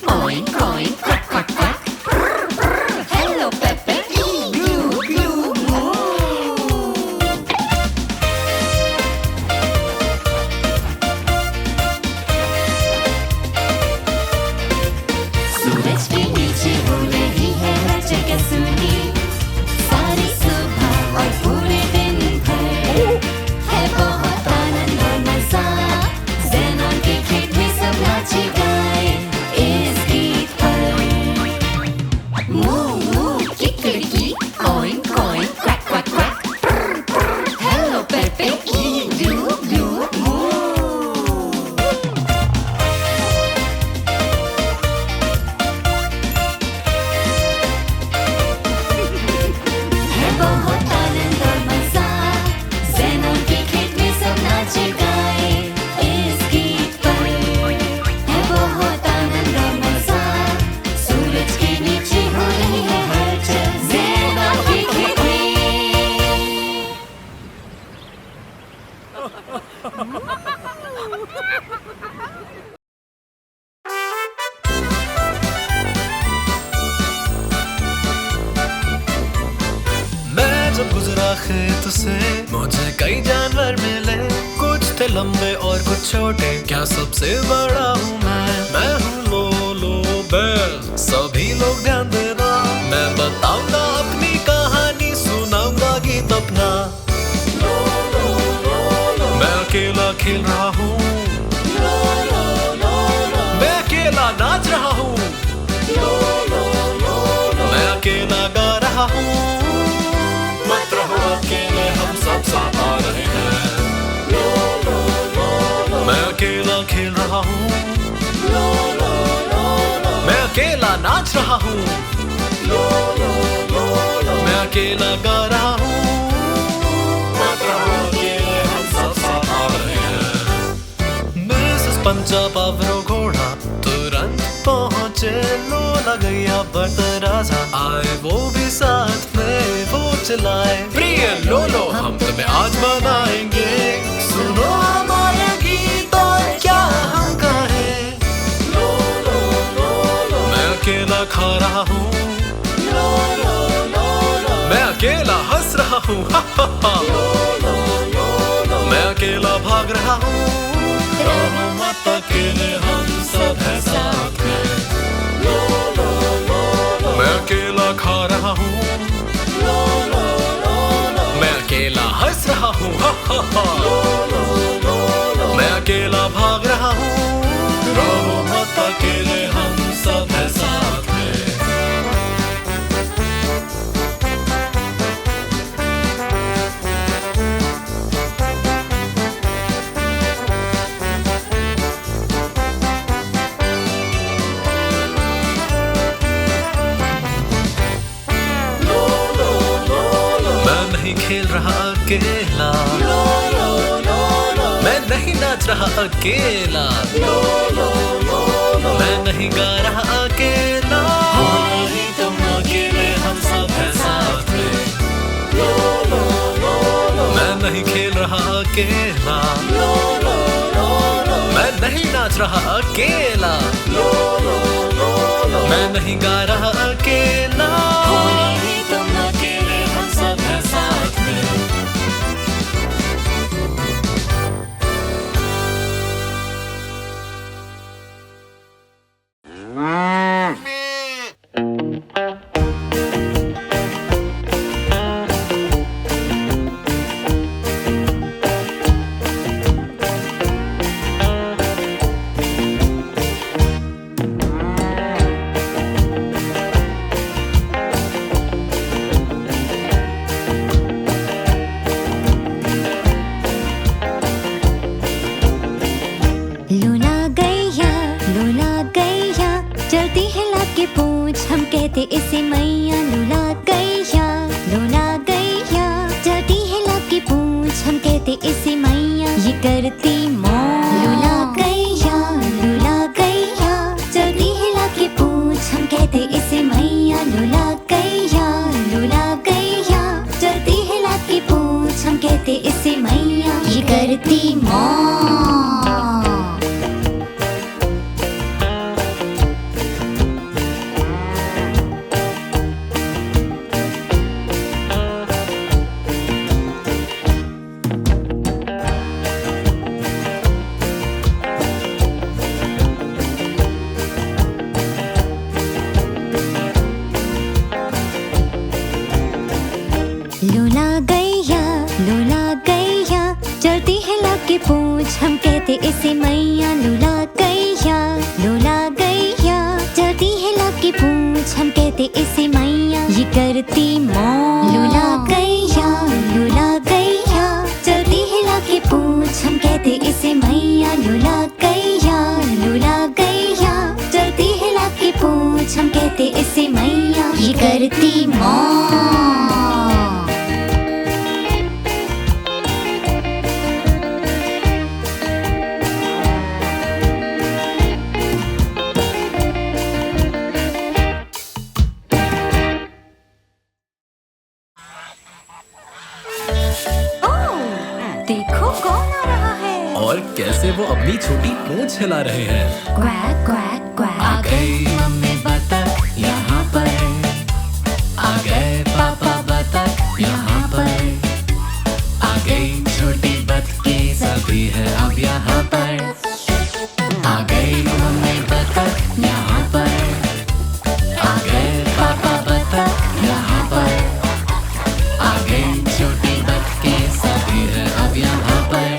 Oink, oink, quack, quack, quack. Hello, Pepe. Glue, glue, moo. सूरज के नीचे हो रही है हर जगह सुनी सारी सुबह और पूरे दिन भर है बहुत आनंद और मजा। ज़ेनॉन के खेत में सब नाचे गाए इस गीत पर। मू मू किकड़की, oink oink, quack quack quack. Hello Pepe, ग्लू ग्लू मू। है बहुत आनंद और मजा। ज़ेनॉन के खेत में सब नाचे गाए इस गीत पर। है बहुत आनंद और मजा। सूरज के नीचे हो रही है हलचल ज़ेनॉन के खेत में। मैं जब गुजरा खेत से मुझे कई जानवर मिले। कुछ थे लंबे और कुछ छोटे, क्या सबसे बड़ा हूँ मैं हूँ लोलो बैल। सभी लोग ध्यान देना, मैं बताऊंगा अपनी कहानी, सुनाऊंगा गीत अपना। मैं अकेला खेल रहा हूँ, मैं अकेला नाच रहा हूँ, मैं अकेला गा रहा हूँ। मत रहो अकेले, हम सब साथ आ रहे हैं। मैं अकेला खेल रहा हूँ, मैं अकेला नाच रहा हूँ, मैं अकेला गा रहा हूँ। मत रहो अकेले, हम सब साथ आ रहे हैं। मिसेस पंचा पावरो घोड़ा तुरंत पहुँचे। लोला गैया बरतराजा आए वो भी साथ में, वो चलाए प्रिय लोलो हम तुम्हें आज मनाएंगे। सुनो हमारे गीत और क्या हम कहें। मैं अकेला खा रहा हूँ, मैं अकेला हंस रहा हूँ, मैं अकेला भाग रहा हूँ। रहो मत अकेले, हम सब हैं साथ में। मैं अकेला खा रहा हूँ, मैं अकेला हंस रहा हूँ, मैं अकेला भाग रहा हूँ। रहो मत अकेले, हम सब हैं साथ में। मैं नहीं खेल रहा अकेला, मैं नहीं नाच रहा अकेला, मैं नहीं गा रहा अकेला। हो नहीं तुम अकेले, हम सब हैं साथ में। मैं नहीं खेल रहा अकेला, मैं नहीं नाच रहा अकेला, मैं नहीं गा रहा अकेला। हो नहीं तुम अकेले, हम सब हैं साथ में। कहते इसे मैया। लोला गैया चलती है लाभ की पूंछ, हम कहते इसे मैया। ये करती मौज। लोला गैया चलती है लाभ की पूंछ, हम कहते इसे मैया। लोला गैया चलती है लाभ की पूंछ, हम कहते इसे मैया। ये करती मौज। की पूंछ हम कहते इसे मैया। लूला गैया, लूला गैया, चलती है लाभ की पूंछ हम कहते इसे मैया। ये करती मौज। लूला गैया, लूला गैया, चलती है लाभ की पूंछ हम कहते इसे मैया। लूला गैया, लूला गैया, चलती है लाभ की पूंछ हम कहते इसे मैया। ये करती मौज। देखो कौन आ रहा है। और कैसे वो अपनी छोटी पूंछ हिला रहे हैं। Quack quack quack. आ गई मम्मी बतख यहाँ पर, आ गए पापा बतख यहाँ पर, आ गई छोटी बतखें सभी है अब यहाँ पर। आ गई मम्मी बतख यहाँ पर, आ गए पापा बतख यहाँ पर, आ गई छोटी बतखें सभी है अब यहाँ पर।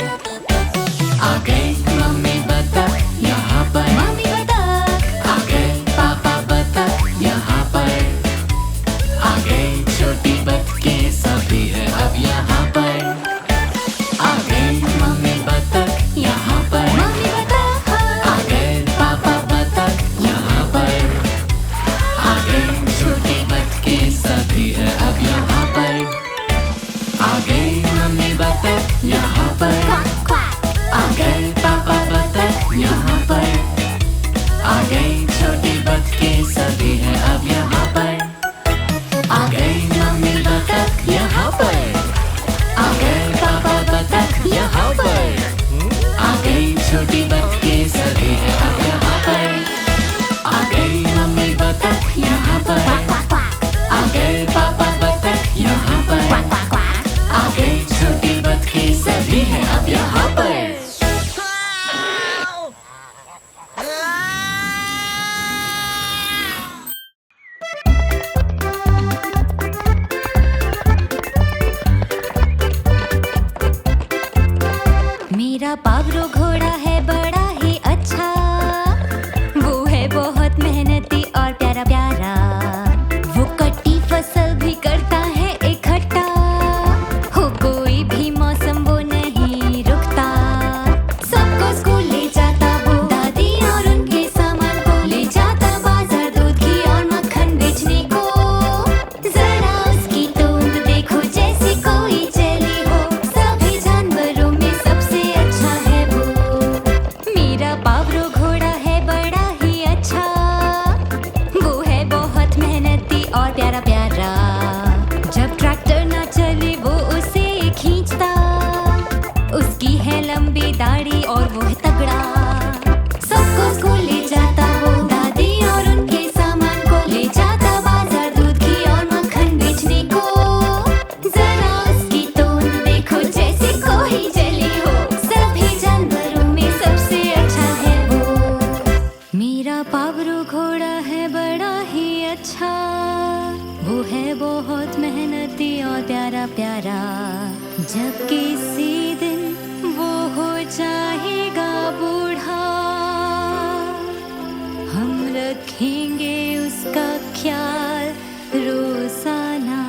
आ गई मम्मी बतख यहाँ पर, मम्मी बतख। आ गए पापा बतख यहाँ पर, आ गई छोटी बतखें सभी है अब यहाँ पर। आ गई मम्मी बतख यहाँ पर, मम्मी बतख। आ गए पापा बतख यहाँ पर, आ गई छोटी बतखें सभी है अब यहाँ पर। आ गई मम्मी बतख यहाँ पर, आ गए पापा बतख यहाँ पर, आ गई छोटी बतखें सभी है अब यहाँ पर। आ गई मम्मी बतख यहाँ पर, आ गए पापा बतख यहाँ पर, आ गई छोटी बतखें सभी है अब यहाँ पर। आ गई मम्मी बतख यहाँ पर, आ गए पापा बतख यहाँ पर, आ गई छोटी बतखें सभी है अब यहाँ पर। मेरा पावरो घोड़ा है बड़ा ही अच्छा, वो है बहुत मेहनती और प्यारा प्यारा। वो कटी फसल भी करता है इकट्ठा, हो कोई भी मौसम वो नहीं रुकता। सबको स्कूल ले जाता वो, दादी और उनके सामान को ले जाता बाजार दूध घी और मक्खन बेचने को। जरा उसकी तोंद देखो जैसे कोई चली हो, सभी जानवरों में सबसे अच्छा है वो। मेरा पावरो घोड़ा है बड़ा ही अच्छा, वो है बहुत मेहनती और प्यारा प्यारा। जब ट्रैक्टर ना चले वो उसे खींचता, उसकी है लंबी दाढ़ी और वो है तगड़ा। सबको स्कूल ले जाता वो, दादी और उनके सामान को ले जाता बाजार दूध घी और मक्खन बेचने को। जरा उसकी तोंद देखो जैसे कोई जली हो, सभी जानवरों में सबसे अच्छा है वो। मेरा पावरो घोड़ा है बड़ा ही अच्छा, वो है बहुत मेहनती और प्यारा प्यारा। जब किसी दिन वो हो जाएगा बूढ़ा, हम रखेंगे उसका ख्याल रोजाना।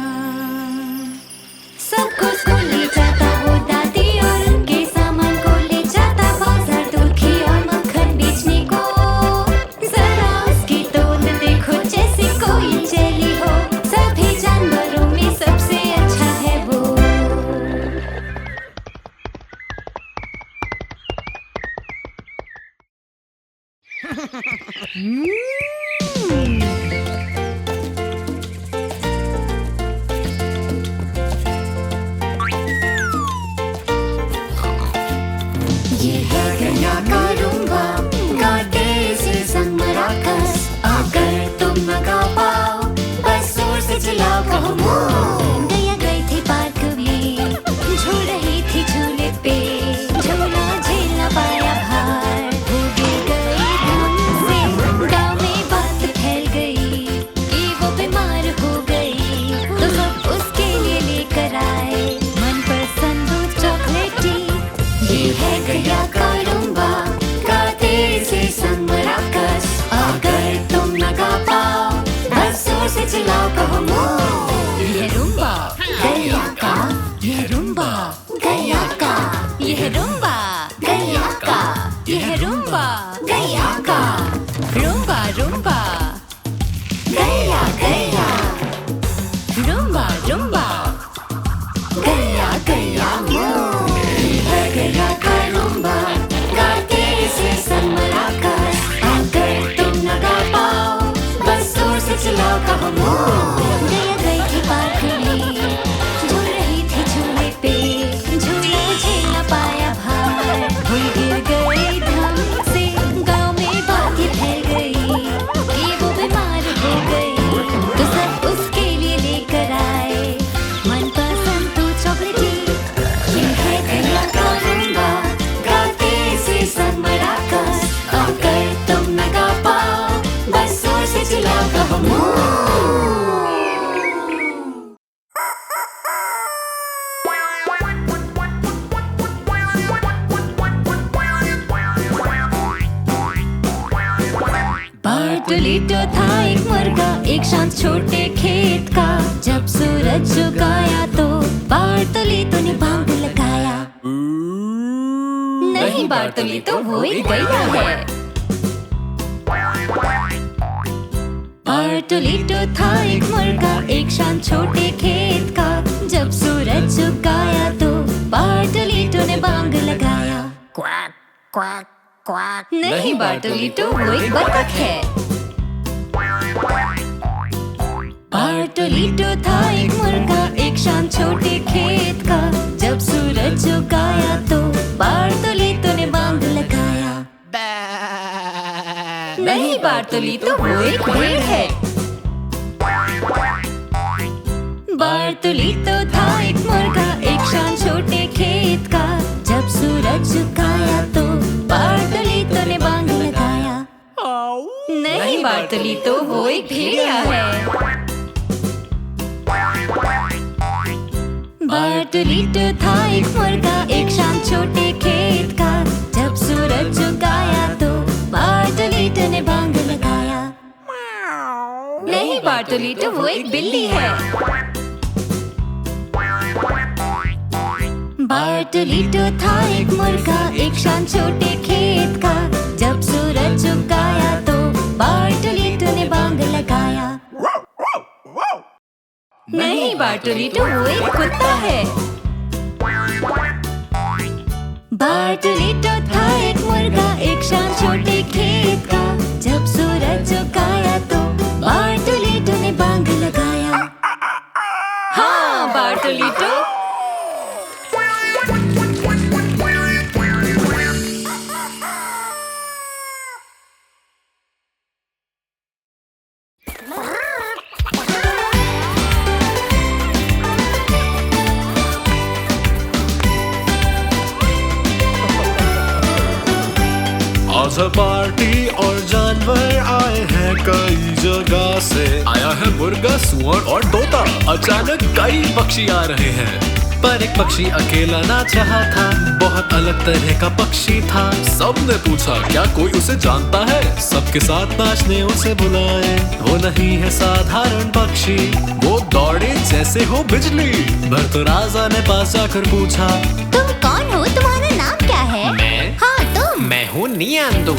सबको स्कूल ले जाता वो, दादी और उनके सामान को ले जाता बाजार दूध घी और मक्खन बेचने को। जरा उसकी तोंद देखो जैसे कोई चली हो, सभी जानवरों में सबसे अच्छा है वो। ये है गया का रूंबा, गाते से संग मराकस। अगर तुम न गा पाओ बस जोर से चिल्लाओ कहो मो। गया गई थी पार्क में, झूल रही थी झूले पे, झूला झेल ना पाया भार। हो गई धुन से गाँव में बात फैल गई कि वो बीमार हो गई, तो सब उसके लिए लेकर आए मनपसंद दूध चॉकलेटी। ये है न गा पाओ, बस जोर से चिल्लाओ कहो मूव। ये रुम्बा गैया का, ये रुम्बा गैया का, ये रुम्बा गैया का, ये रुम्बा गैया का, रुम्बा रुम्बा गैया गैया, रुम्बा रुम्बा गैया गैया मूव। है गैया का रुम्बा, गाते इसे सब मिलाकर। अगर तुम न गा पाओ, बस जोर से चिल्लाओ कहो मूव। गैया गई थी पाखड़ी, झूल रही थी झूले पे, झूला झेल न पाया भार, भूल गिर गई धम से, गाँव में बातें फैल गई कि वो बीमार हो गई, तो सब उसके लिए लेकर आए मनपसंद तो चॉकलेटी। ये है गैया का रुम्बा, गाते इसे सब मिलाकर। अगर तुम न गा पाओ, बस जोर से चिल्लाओ कहो मूव। बार्टोलीटो था एक मुर्गा, एक शांत छोटे खेत का। जब सूरज झुकाया तो बार्टोलीटो ने भांग लगाया। नहीं बार्टोलीटो, वो एक गैया है। बार्टोलीटो था एक मुर्गा, एक शांत छोटे खेत का। जब सूरज झुकाया तो बार्टोलीटो ने भांग लगाया। Quack quack quack. नहीं बार्टोलीटो, वो एक बतख है। बार्टोलीटो था एक मुर्गा, एक शांत छोटे खेत का। जब सूरज झुकाया तो बार्टोलीटो ने बांग लगाया। नहीं बार्टोलीटो, वो एक भेड़ है। बार्टोलीटो था एक मुर्गा, एक शांत छोटे खेत का। जब सूरज झुकाया तो बार्टोलीटो ने बांग लगाया। नहीं बार्टोलीटो, वो एक भेड़िया है। बार्टोलीटो था एक मुर्गा, एक शांत छोटे खेत का। जब सूरज झुकाया तो बार्टोलीटो ने बांग लगाया। नहीं बार्टोलीटो, वो एक बिल्ली है। बार्टोलीटो था एक मुर्गा, एक शांत छोटे खेत का। जब सूरज झुकाया तो बार्टोलीटो ने बांग लगाया। नहीं बार्टोलीटो, वो एक कुत्ता है। बार्टोलीटो था एक मुर्गा, एक शांत छोटे खेत का। जब सूरज झुकाया तो बार्टोलीटो ने बांग लगाया। हाँ बार्टोलीटो। आज है पार्टी और जानवर आए हैं कई जगह से। आया है मुर्गा, सुअर और तोता। अचानक कई पक्षी आ रहे हैं, पर एक पक्षी अकेला ना चाहा था। बहुत अलग तरह का पक्षी था। सबने पूछा क्या कोई उसे जानता है। सबके साथ नाचने उसे बुलाए। वो नहीं है साधारण पक्षी, वो दौड़े जैसे हो बिजली। भर तो राजा ने पास जाकर पूछा, तुम कौन हो, तुम्हारा नाम क्या है? मैं? हाँ तुम। मैं हूँ नियांदू।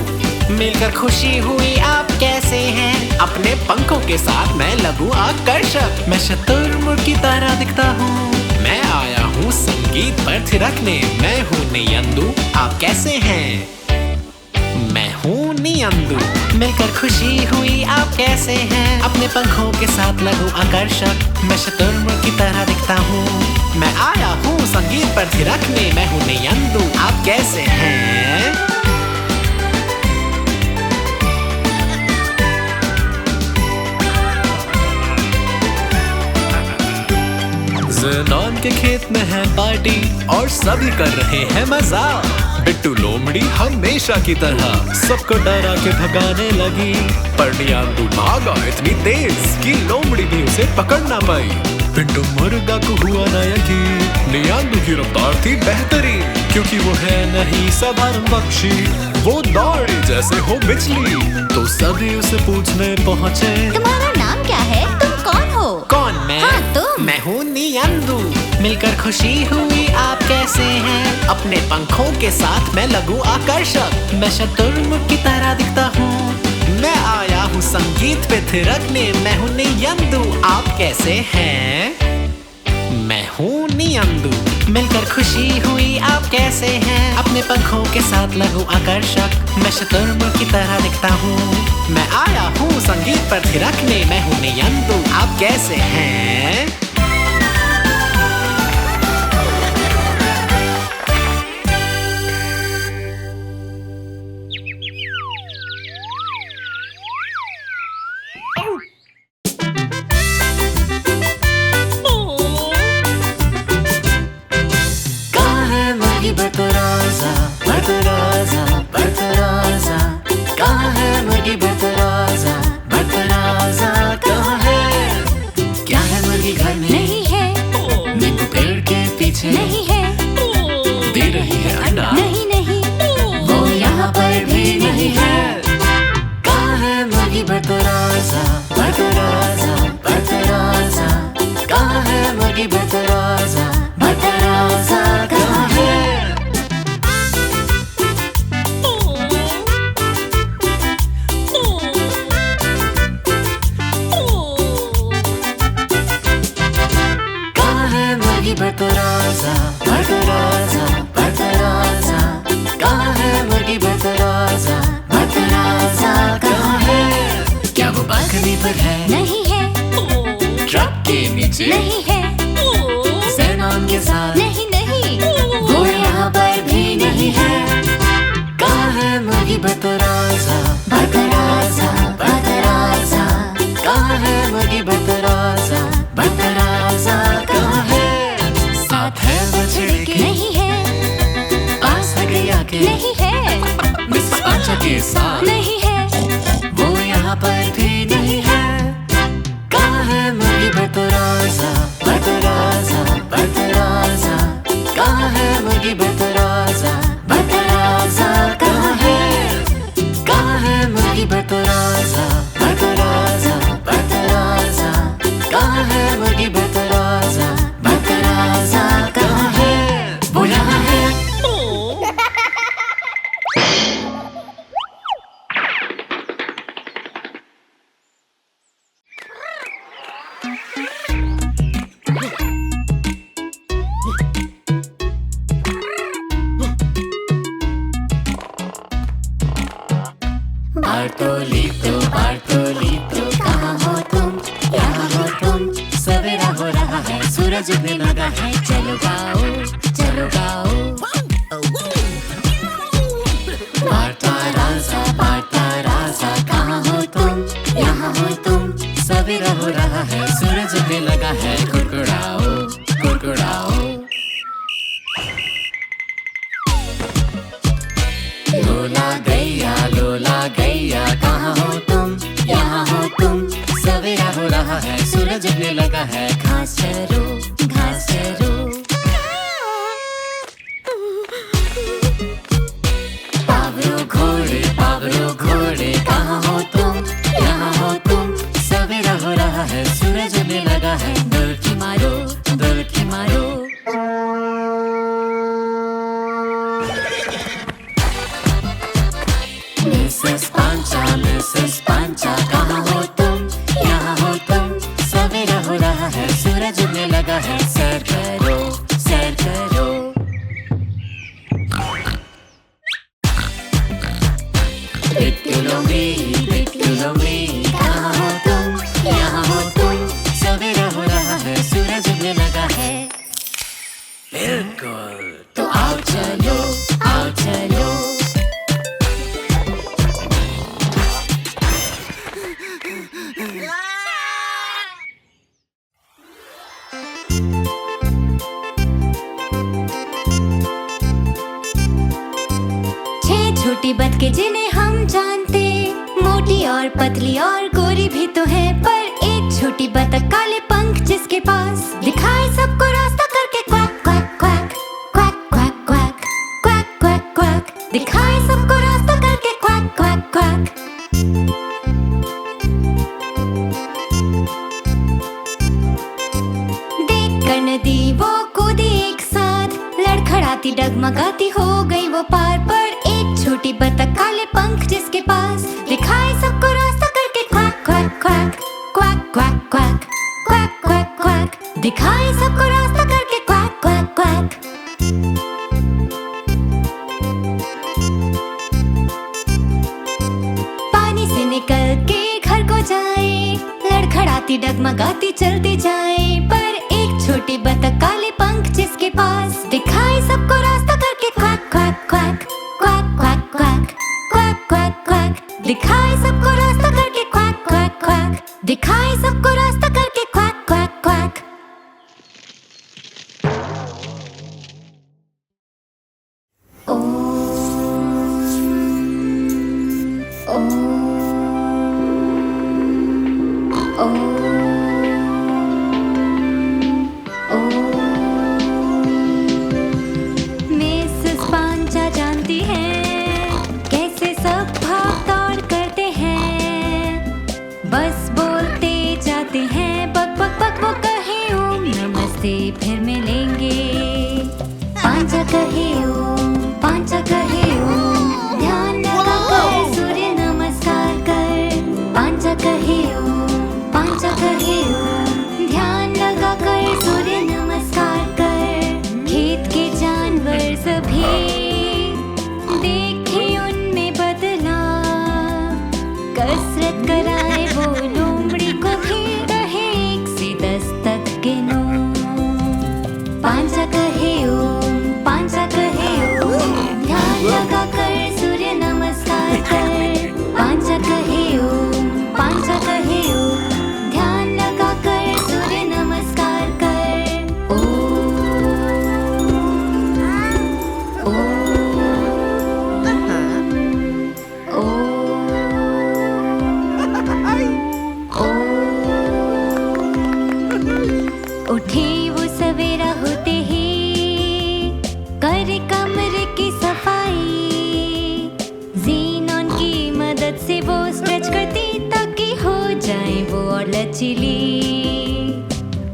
मिलकर खुशी हुई, आप कैसे हैं? अपने पंखों के साथ मैं लगूं आकर्षक। मैं शुतुरमुर्ग की तरह दिखता हूँ। मैं आया हूँ संगीत पर थिरकने। मैं हूँ नियांदू, आप कैसे हैं? मैं हूँ नियांदू। मिलकर खुशी हुई, आप कैसे हैं? अपने पंखों के साथ लगूं आकर्षक। मैं शुतुरमुर्ग की तरह दिखता हूँ। मैं आया हूँ संगीत पर थिरकने। मैं हूँ नियांदू, आप कैसे हैं? ज़ेनॉन के खेत में है पार्टी और सभी कर रहे हैं मजा। बिट्टू लोमड़ी हमेशा की तरह सबको डरा के भगाने लगी। पर नियांदू भागा इतनी तेज कि लोमड़ी भी उसे पकड़ ना पाई। पिंटू मुर्गा को हुआ ना यकीन, नियांदू की रफ्तार थी बेहतरीन, क्योंकि वो है नहीं साधारण पक्षी, वो दौड़े जैसे हो बिजली। तो सभी उसे पूछने पहुँचे, तुम्हारा नाम क्या है, तुम कौन हो? कौन मैं? हाँ, तुम। मैं हूँ नियांदू। मिलकर खुशी हुई, आप कैसे हैं? अपने पंखों के साथ मैं लगूं आकर्षक, मैं शतुरमुर्ग की तरह दिखता हूँ, मैं आया हूँ संगीत पे थिरकने, मैं हूँ नियांदू, आप कैसे हैं? मैं हूँ नियांदू। मिलकर खुशी हुई, आप कैसे हैं? अपने पंखों के साथ लगूं आकर्षक, मैं शतुरमुर्ग की तरह दिखता हूँ, मैं आया हूँ संगीत पर थिरकने, मैं हूँ नियांदू, आप कैसे हैं? बतराजा बतराजा बतराजा, कहाँ है मुर्गी बतराजा बतराजा, कहाँ है? क्या है मुर्गी घर में? नहीं है। नींबू पेड़ के पीछे नहीं है। दे रही है अंडा? नहीं नहीं। वो यहाँ पर भी नहीं है। कहाँ है मुर्गी बतराजा बतराजा बतराजा, कहाँ है मुर्गी बतराजा बतराजा, कहाँ है? बतराजा बतराजा बतराजा, कहाँ है मुर्गी बतराजा बतराजा, कहाँ है? क्या वो बालकनी पर है? नहीं है। ट्रक के नीचे? नहीं है। ज़ेनॉन के साथ? नहीं नहीं। वो यहाँ पर भी नहीं है। कहाँ है मुर्गी बतराजा बतराजा बतराजा, कहाँ है मुर्गी बतराजा बतराजा, कहाँ है? है बछड़े के? नहीं है। पास है गैया के? नहीं है। मिसेस पांचा के साथ? नहीं है। वो यहाँ पर भी नहीं है। कहाँ है मुर्गी बतराजा बतराजा बतराजा, कहाँ है मुर्गी बतराजा बतराजा, कहाँ है? कहाँ है मुर्गी बतराजा बतराजा बतराजा, कहाँ है मुर्गी बतराजा बतराजा, कहाँ है? वो यहाँ है। बार्टोलीतो, कहाँ हो तुम? यहाँ हो तुम, सवेरा हो रहा है, सूरज उगने लगा है, चलो गाओ चलो गाओ। बार्टा राजा, कहाँ हो तुम? यहाँ हो तुम, सवेरा हो रहा है, सूरज उगने लगा है, कुड़कुड़ाओ कुड़कुड़ाओ। लोला गैया, कहाँ हो तुम? यहाँ हो तुम, सवेरा हो रहा है, सूरज उगने लगा है, घास चरो घास चरो। पावरो घोड़े, कहाँ हो तुम? यहाँ हो तुम, सवेरा हो रहा है, सूरज उगने लगा है, डुलकी मारो डुलकी मारो। मिसेस पांचा, कहाँ हो तुम? यहाँ हो तुम, सवेरा हो रहा है, सूरज उगने लगा है, सैर करो सैर करो। बिट्टू कहाँ हो तुम? यहाँ हो तुम, सवेरा हो रहा है, सूरज उगने लगा है। बिल्कुल, तो आओ चलो आओ चलो। छोटी बतखें जिन्हें हम जानते, मोटी और पतली और गोरी भी तो है, पर एक छोटी बतख काले पंख जिस जिसके पास, दिखाए सबको रास्ता करके quack quack quack, quack quack quack, quack quack quack, दिखाए सबको रास्ता करके क्वैक क्वैक क्वैक। देख कर नदी वो कूदी एक साथ, लड़खड़ाती डगमगाती हो गई वो पार, पर एक छोटी बतख काले पंख जिसके पास, दिखाए सबको रास्ता करके quack quack quack, quack quack quack, quack quack quack, दिखाए सबको रास्ता करके क्वैक क्वैक क्वैक। पानी से निकल के घर को जाए, लड़खड़ाती डगमगाती चलती जाए, पर एक छोटी बतख काले पंख जिसके पास, दिखाए सबको रास्ता करके quack quack quack, quack quack quack, quack quack quack, दिखाए सबको रास्ता करके क्वैक क्वैक क्वैक, दिखाए सबको रास्ता करके क्वैक क्वैक क्वैक। मिसेस पांचा जानती हैं कैसे सब भाग दौड़ करते हैं, बस बोलते जाते हैं बक बक बक, वो कहे ओम नमस्ते फिर मिलेंगे। पांचा कहे ओम, पांचा कहे ओम, ध्यान लगा कर सूर्य नमस्कार कर। पांचा कहे ओम, पांचा कहे ओम, ध्यान लगा कर सूर्य नमस्कार कर। खेत के जानवर सभी देखे उनमें बदलाव, कसरत कराए वो लोमड़ी को भी, कहे 1 से 10 तक गिनो। पांचा कहे ओम, पांचा कहे ओम, ध्यान लगा कर सूर्य नमस्कार कर। पांचा कहे ओम, पांचा कहे ओम, ध्यान लगा कर सूर्य नमस्कार कर। ओम उठे वो सवेरा होते ही, करे कमरे की सफाई, ज़ीनोन की मदद से वो स्ट्रेच करती ताकि हो जाए वो और लचीली।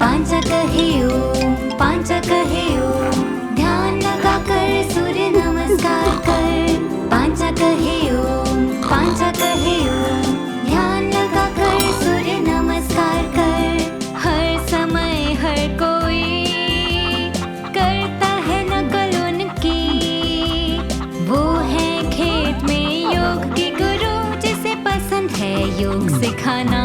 पांचा कहे ओम, पांचा कहे ओम, ध्यान लगा कर सूर्य नमस्कार कर। पांचा कहे ओम, पांचा कहे ओम, ध्यान लगा कर सूर्य नमस्कार कर। हर समय हर कोई करता है नकल उनकी, वो है खेत में योग के गुरु, जिसे पसंद है योग सिखाना।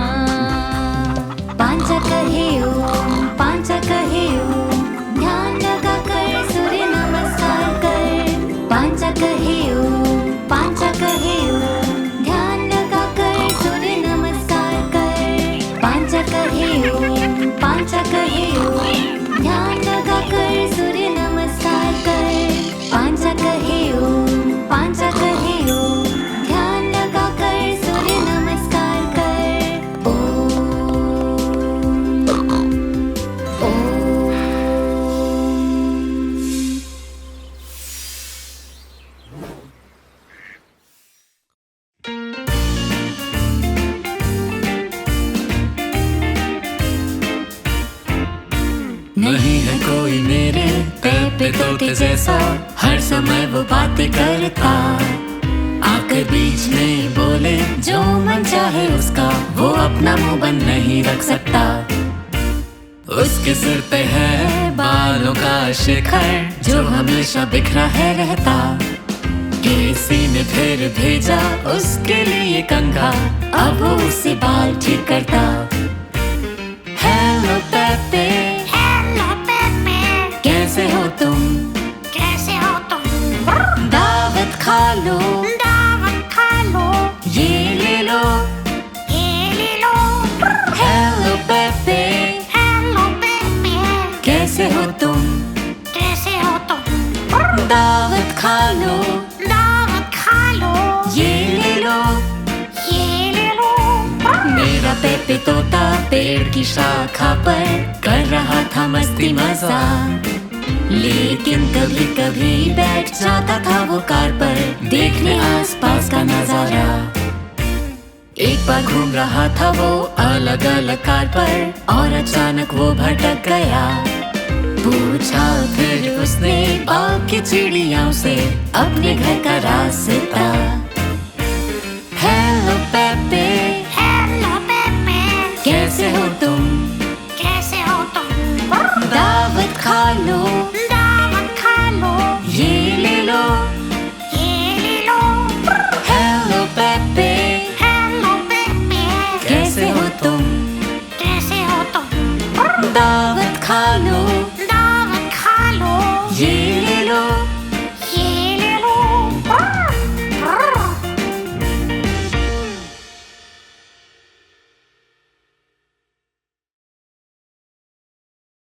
पांचा कहे ओम, पांचा कहे ओम, ध्यान लगा कर सूर्य नमस्कार कर। पांचा कहे ओम, पांचा कहे ओम, ध्यान लगा कर सूर्य नमस्कार कर। पांचा कहे ओम, पांचा कहे ओम, ध्यान लगा कर सूर्य नमस्कार कर। पांचा कहे ओम, पांचा कहे ओम, ध्यान लगा कर सूर्य नमस्कार कर। नहीं है कोई मेरे पैर पे तोते जैसा, हर समय वो बातें करता, आकर बीच में बोले जो मन चाहे उसका, वो अपना मुंह बंद नहीं रख सकता। उसके सिर पे है बालों का शिखर, जो हमेशा बिखरा है रहता, किसी ने फिर भेजा उसके लिए कंघा, अब वो उससे बाल ठीक करता। हेलो पेपे, कैसे हो तुम, कैसे हो तुम? दावत खा लो, दावत खा लो, ये ले लो, ये ले लो। हेलो पेपे, हेलो बेबी, कैसे हो तुम, कैसे हो तुम? दावत खा लो, दावत खा लो, ये ले लो, ये ले लो। मेरा पेपे पेपे तोता पेड़ की शाखा पर कर रहा था मस्ती मजाक, लेकिन कभी कभी बैठ जाता था वो कार पर देखने आसपास का नजारा। एक बार घूम रहा था वो अलग अलग कार पर और अचानक वो भटक गया। पूछा फिर उसने बाग की चिड़ियाओं से अपने घर का रास्ता। हेलो पेपे, हेलो पेपे, कैसे हो तुम? कैसे हो तुम? दावत खा लो, दावत खा लो, ये ले लो। ये ले लो। हेलो पेपे, हेलो पेपे, कैसे हो तुम? कैसे हो तुम? दावत